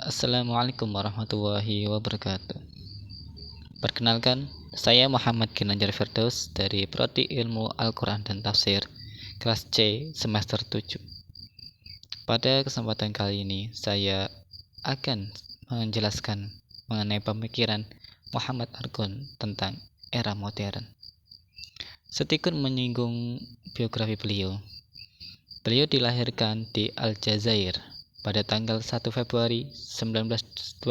Assalamualaikum warahmatullahi wabarakatuh. Perkenalkan, saya Muhammad Ginanjar Firdaus dari Prodi Ilmu Al-Quran dan Tafsir, kelas C, semester 7. Pada kesempatan kali ini, saya akan menjelaskan mengenai pemikiran Muhammad Argun tentang era modern. Sedikit menyinggung biografi beliau. Beliau dilahirkan di Aljazair pada tanggal 1 Februari 1928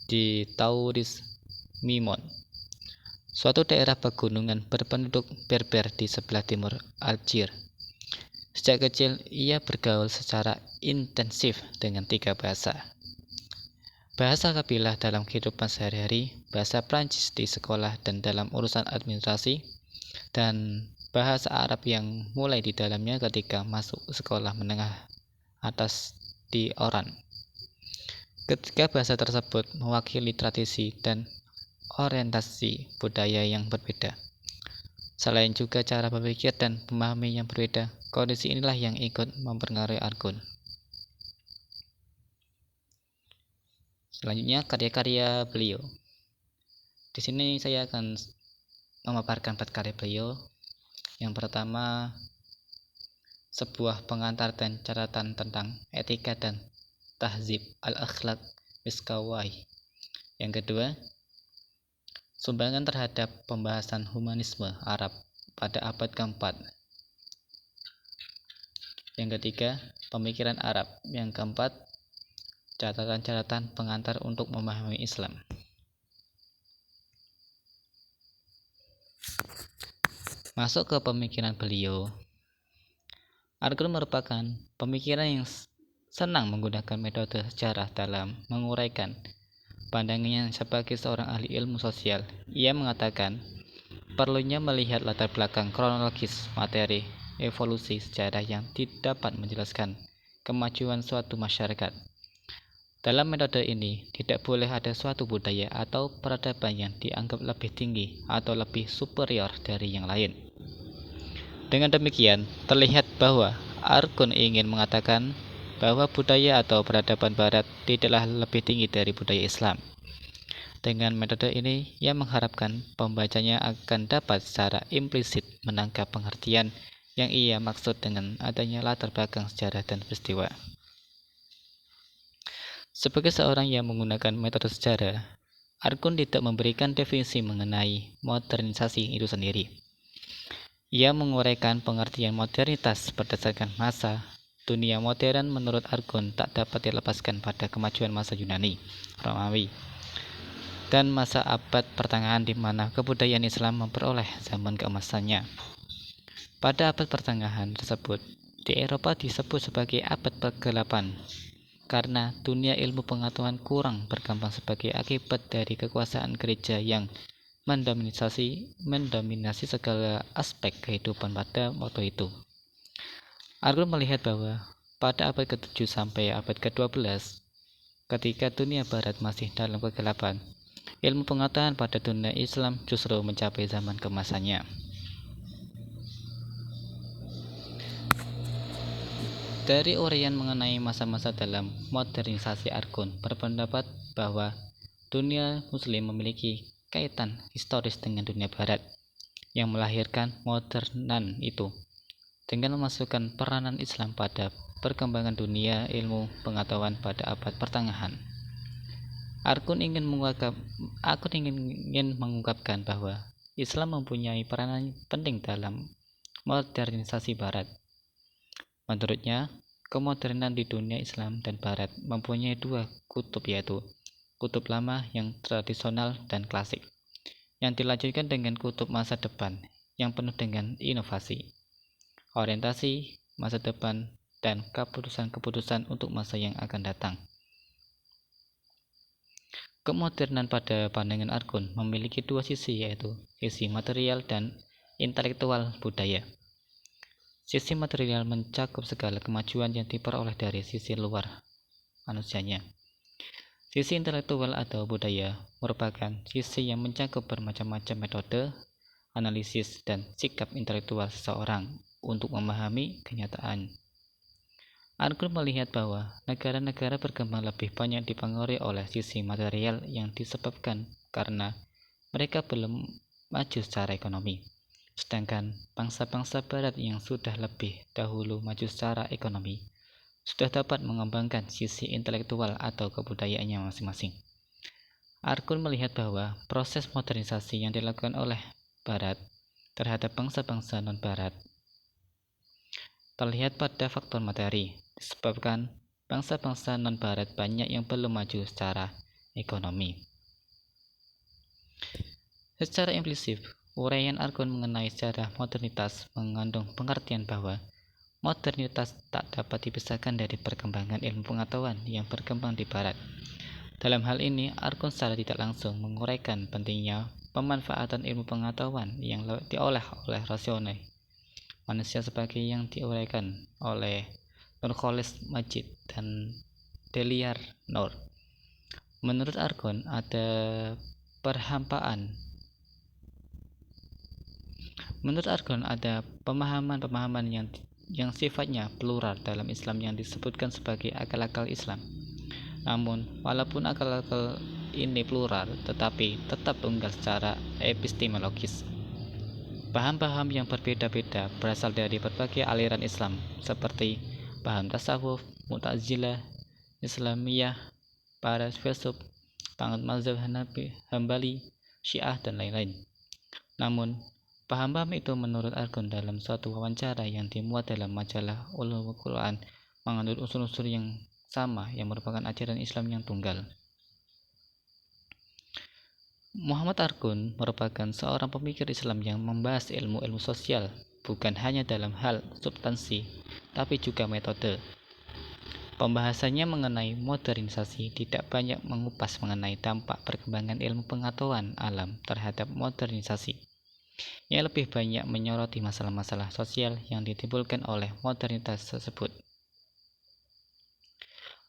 di Tauris Mimon, suatu daerah pegunungan berpenduduk Berber di sebelah timur Algier. Sejak kecil, ia bergaul secara intensif dengan 3 bahasa. Bahasa kabilah dalam kehidupan sehari-hari, bahasa Prancis di sekolah dan dalam urusan administrasi, dan bahasa Arab yang mulai di dalamnya ketika masuk sekolah menengah atas di Oran. Ketiga bahasa tersebut mewakili tradisi dan orientasi budaya yang berbeda. Selain juga cara berpikir dan memahami yang berbeda, kondisi inilah yang ikut mempengaruhi Argun. Selanjutnya karya-karya beliau. Di sini saya akan memaparkan 4 karya beliau. Yang pertama, sebuah pengantar dan catatan tentang etika dan tahzib al-akhlaq Miskawai. Yang kedua, sumbangan terhadap pembahasan humanisme Arab pada abad keempat. Yang ketiga, pemikiran Arab. Yang keempat, catatan-catatan pengantar untuk memahami Islam. Masuk ke pemikiran beliau. Argun merupakan pemikiran yang senang menggunakan metode sejarah dalam menguraikan pandangannya sebagai seorang ahli ilmu sosial. Ia mengatakan perlunya melihat latar belakang kronologis materi evolusi sejarah yang dapat menjelaskan kemajuan suatu masyarakat. Dalam metode ini, tidak boleh ada suatu budaya atau peradaban yang dianggap lebih tinggi atau lebih superior dari yang lain. Dengan demikian, terlihat bahwa Argun ingin mengatakan bahwa budaya atau peradaban Barat tidaklah lebih tinggi dari budaya Islam. Dengan metode ini, ia mengharapkan pembacanya akan dapat secara implisit menangkap pengertian yang ia maksud dengan adanya latar belakang sejarah dan peristiwa. Sebagai seorang yang menggunakan metode sejarah, Argun tidak memberikan definisi mengenai modernisasi itu sendiri. Ia menguraikan pengertian modernitas berdasarkan masa. Dunia modern menurut Argun tak dapat dilepaskan pada kemajuan masa Yunani, Romawi, dan masa abad pertengahan di mana kebudayaan Islam memperoleh zaman keemasannya. Pada abad pertengahan tersebut, di Eropa disebut sebagai abad kegelapan karena dunia ilmu pengetahuan kurang berkembang sebagai akibat dari kekuasaan gereja yang mendominasi segala aspek kehidupan pada waktu itu. Argun melihat bahwa pada abad ke-7 sampai abad ke-12, ketika dunia barat masih dalam kegelapan, ilmu pengetahuan pada dunia Islam justru mencapai zaman keemasannya. Dari uraian mengenai masa-masa dalam modernisasi, Argun berpendapat bahwa dunia muslim memiliki kaitan historis dengan dunia barat yang melahirkan modernan itu dengan memasukkan peranan Islam pada perkembangan dunia ilmu pengetahuan pada abad pertengahan. Argun ingin mengungkapkan bahwa Islam mempunyai peranan penting dalam modernisasi barat. Menurutnya, kemodernan di dunia Islam dan barat mempunyai 2 kutub, yaitu kutub lama yang tradisional dan klasik, yang dilanjutkan dengan kutub masa depan yang penuh dengan inovasi, orientasi masa depan, dan keputusan-keputusan untuk masa yang akan datang. Kemodernan pada pandangan Argun memiliki 2 sisi, yaitu sisi material dan intelektual budaya. Sisi material mencakup segala kemajuan yang diperoleh dari sisi luar manusianya. Sisi intelektual atau budaya merupakan sisi yang mencakup bermacam-macam metode, analisis, dan sikap intelektual seseorang untuk memahami kenyataan. Arkun melihat bahwa negara-negara berkembang lebih banyak dipengaruhi oleh sisi material yang disebabkan karena mereka belum maju secara ekonomi. Sedangkan bangsa-bangsa barat yang sudah lebih dahulu maju secara ekonomi sudah dapat mengembangkan sisi intelektual atau kebudayaannya masing-masing. Arkun melihat bahwa proses modernisasi yang dilakukan oleh Barat terhadap bangsa-bangsa non-Barat terlihat pada faktor materi, disebabkan bangsa-bangsa non-Barat banyak yang belum maju secara ekonomi. Secara implisit, uraian Arkun mengenai sejarah modernitas mengandung pengertian bahwa modernitas tak dapat dipisahkan dari perkembangan ilmu pengetahuan yang berkembang di Barat. Dalam hal ini, Arkun secara tidak langsung menguraikan pentingnya pemanfaatan ilmu pengetahuan yang diolah oleh rasional manusia sebagai yang diuraikan oleh Nurcholish Majid dan Deliar Nur. Menurut Arkun, ada pemahaman-pemahaman yang sifatnya plural dalam Islam yang disebutkan sebagai akal-akal Islam. Namun, walaupun akal-akal ini plural, tetapi tetap tunggal secara epistemologis. Paham-paham yang berbeda-beda berasal dari berbagai aliran Islam, seperti paham tasawuf, Mu'tazilah, Islamiyah, para filsuf, penganut mazhab Hambali, Syiah, dan lain-lain. Namun, paham-paham itu menurut Arkun dalam suatu wawancara yang dimuat dalam majalah Ulumul Quran mengandung unsur-unsur yang sama yang merupakan ajaran Islam yang tunggal. Muhammad Arkun merupakan seorang pemikir Islam yang membahas ilmu-ilmu sosial bukan hanya dalam hal substansi, tapi juga metode. Pembahasannya mengenai modernisasi tidak banyak mengupas mengenai dampak perkembangan ilmu pengetahuan alam terhadap modernisasi. Ia lebih banyak menyoroti masalah-masalah sosial yang ditimbulkan oleh modernitas tersebut.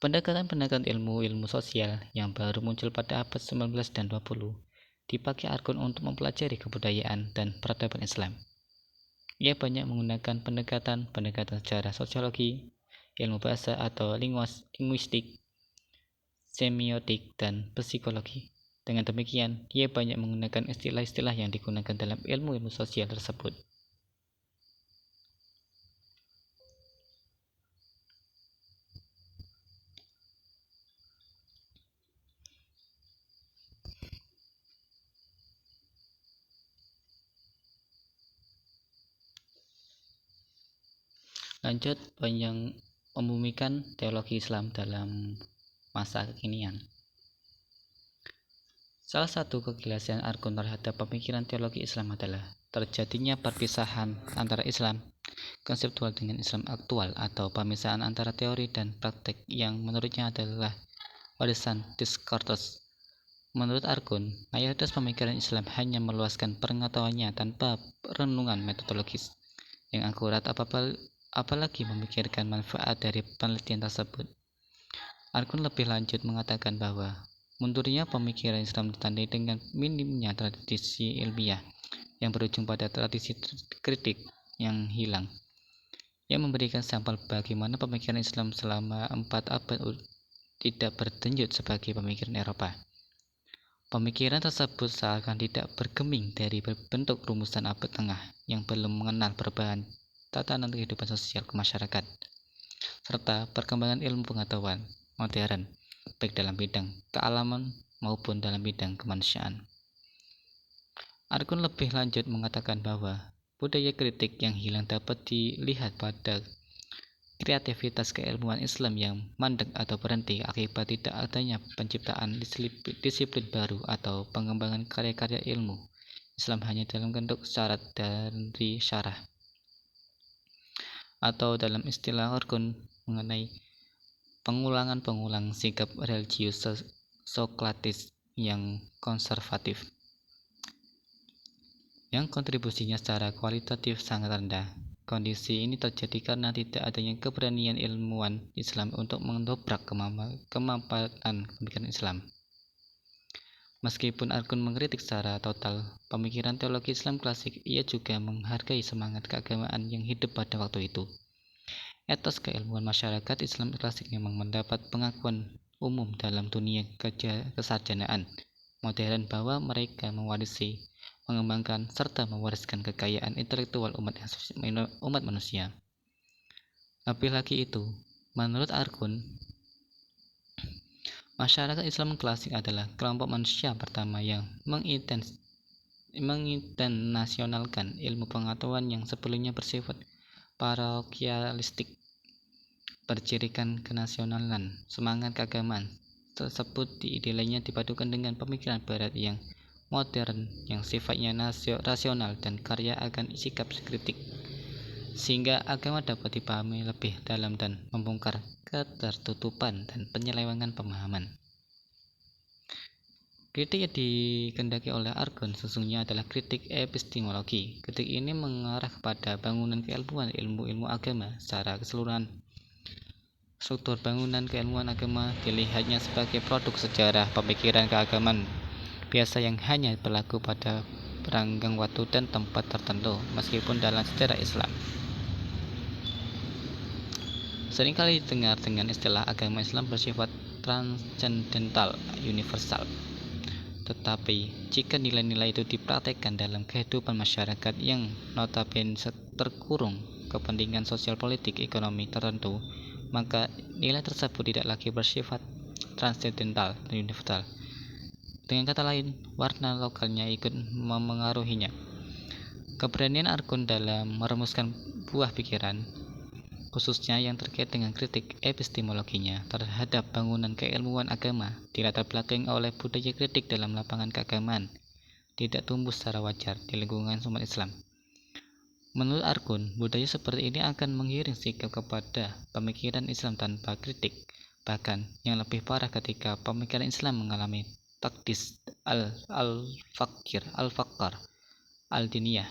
Pendekatan-pendekatan ilmu-ilmu sosial yang baru muncul pada abad 19 dan 20 dipakai Arkun untuk mempelajari kebudayaan dan peradaban Islam. Ia banyak menggunakan pendekatan sejarah sosiologi, ilmu bahasa atau linguistik, semiotik, dan psikologi. Dengan demikian, ia banyak menggunakan istilah-istilah yang digunakan dalam ilmu-ilmu sosial tersebut. Lanjut, panjang membumikan teologi Islam dalam masa kekinian. Salah satu kegelisahan Arkun terhadap pemikiran teologi Islam adalah terjadinya perpisahan antara Islam konseptual dengan Islam aktual atau pemisahan antara teori dan praktek yang menurutnya adalah warisan Descartes. Menurut Arkun, mayoritas pemikiran Islam hanya meluaskan pengetahuannya tanpa renungan metodologis yang akurat apalagi memikirkan manfaat dari penelitian tersebut. Arkun lebih lanjut mengatakan bahwa mundurnya pemikiran Islam ditandai dengan minimnya tradisi ilmiah yang berujung pada tradisi kritik yang hilang. Ia memberikan sampel bagaimana pemikiran Islam selama 4 abad tidak berdenyut sebagai pemikiran Eropa. Pemikiran tersebut seakan tidak bergeming dari bentuk rumusan abad tengah yang belum mengenal perubahan tatanan kehidupan sosial masyarakat, serta perkembangan ilmu pengetahuan modern, baik dalam bidang kealaman maupun dalam bidang kemanusiaan. Arkun lebih lanjut mengatakan bahwa budaya kritik yang hilang dapat dilihat pada kreativitas keilmuan Islam yang mandek atau berhenti akibat tidak adanya penciptaan disiplin baru atau pengembangan karya-karya ilmu Islam hanya dalam bentuk syarat dari syarah, atau dalam istilah Arkun mengenai pengulang sikap religius Sokrates yang konservatif, yang kontribusinya secara kualitatif sangat rendah. Kondisi ini terjadi karena tidak adanya keberanian ilmuwan Islam untuk mendobrak kemampanan pemikiran Islam. Meskipun Arkun mengkritik secara total pemikiran teologi Islam klasik, ia juga menghargai semangat keagamaan yang hidup pada waktu itu. Etos keilmuan masyarakat Islam klasik memang mendapat pengakuan umum dalam dunia kesarjanaan modern bahwa mereka mewarisi, mengembangkan, serta mewariskan kekayaan intelektual umat manusia. Lebih lagi itu, menurut Arkun, masyarakat Islam klasik adalah kelompok manusia pertama yang menginternasionalkan ilmu pengetahuan yang sebelumnya bersifat parokialistik, bercirikan kenasionalan. Semangat keagamaan tersebut diidilainya dipadukan dengan pemikiran barat yang modern yang sifatnya rasional dan karya akan sikap kritik, sehingga agama dapat dipahami lebih dalam dan membongkar ketertutupan dan penyelewengan pemahaman. Kritik yang dikehendaki oleh Arkun sesungguhnya adalah kritik epistemologi. Kritik ini mengarah kepada bangunan keilmuan ilmu-ilmu agama secara keseluruhan. Struktur bangunan keilmuan agama dilihatnya sebagai produk sejarah pemikiran keagamaan biasa yang hanya berlaku pada rangkaian waktu dan tempat tertentu, meskipun dalam sejarah Islam seringkali didengar dengan istilah agama Islam bersifat transcendental, universal. Tetapi jika nilai-nilai itu dipraktekkan dalam kehidupan masyarakat yang notabene terkurung kepentingan sosial politik ekonomi tertentu, maka nilai tersebut tidak lagi bersifat transcendental dan universal. Dengan kata lain, warna lokalnya ikut memengaruhinya. Keberanian Arkun dalam merumuskan buah pikiran, khususnya yang terkait dengan kritik epistemologinya terhadap bangunan keilmuan agama, dilatar belakangi oleh budaya kritik dalam lapangan keagamaan, tidak tumbuh secara wajar di lingkungan umat Islam. Menurut Arkun, budaya seperti ini akan mengiring sikap kepada pemikiran Islam tanpa kritik. Bahkan yang lebih parah ketika pemikiran Islam mengalami takdis al-fakar al-diniyah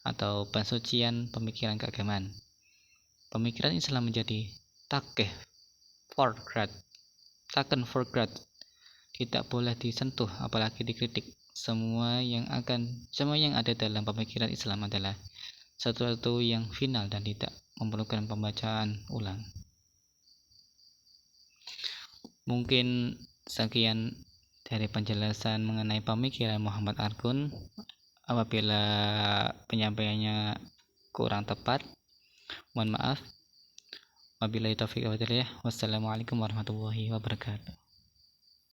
atau pensucian pemikiran keagamaan. Pemikiran Islam menjadi taken for granted, tidak boleh disentuh apalagi dikritik. Semua yang ada dalam pemikiran Islam adalah sesuatu yang final dan tidak memerlukan pembacaan ulang. Mungkin sekian dari penjelasan mengenai pemikiran Muhammad Arkun. Apabila penyampaiannya kurang tepat, mohon maaf. Wabillahi taufiq wal hidayah. Wassalamualaikum warahmatullahi wabarakatuh.